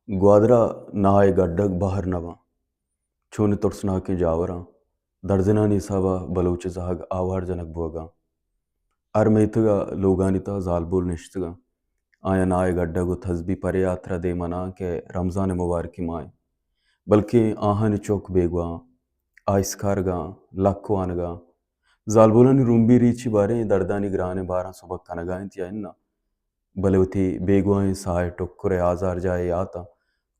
ग्वादरा नाय गड्डग बाहर नवा छोन तोर्सना के जावरा दर्जना निसावा बलोच जहाग आवार जनक बोगा अरमेतगा लोगानिता जालबोल निश्तगा आया नाय गड्डगु थजबी परे यात्रा दे मना के रमज़ान मुबारक माय बल्कि आहन चौक बेगवा आइसकारगा लक्वानगा जालबोलन रूम्बी रीची बारे दर्दानी ग्राने बारा सुबह कनगायंत याइन्ना बलवती बेगवाएं साय टोक्कुरे आजार जाए याता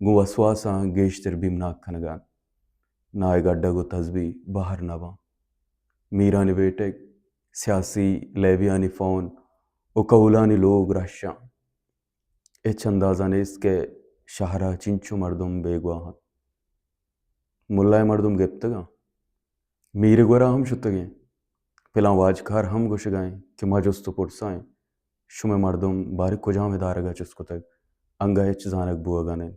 गु वसवासा गेश्तर बिमना कनगान नाय गड्डगु तजबी बाहर नवा मीरानी बेटे सियासी लेवियानी फ़ोन उकौलानी लोग रशा एच अंदाज़ा नेस के शहरा चिंचु मर्दुम बेगवाहन मुल्लाय मर्दुम गेप्तगा मीरे गोरा हम शुतगे पिला वाजकार हम गुशगाएं कि मजुस्तु पुरसाएं शुमे मर्दुम बारी कुजाम दारगा चुस्को तक अंगा एच जानक बुआगाने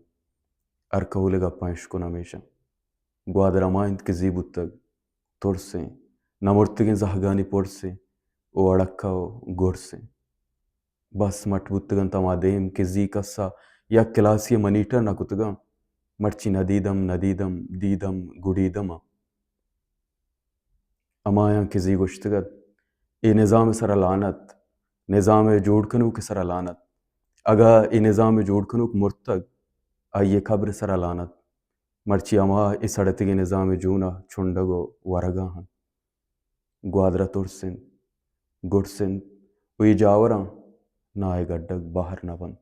अरकौले गप्पा इश्कुन हमेशा ग्वादरा माइंत के जीबुतग तोरसे नमुर्तगे जहगानी पोरसे ओ अड़क्काओ गोरसे बस मटबुतगन तमादेम के जी कस्सा या क्लासिय मनीटर नकुतगा मर्ची नदीदम नदीदम दीदम गुडीदमा अमाया के जी गुश्तगत ए निज़ाम सरा लानत निज़ाम जोड़कनू के सरा लानत अगा ए निज़ाम जोड़कनू मुर्तग आइए खबर सरा लानत मर्ची अमा इस अड़तगे निज़ाम जूना छुंडगो वरगा हन ग्वादरा तुरसिन गुरसिन उई जावरा नाय गड्डग बाहर नवन।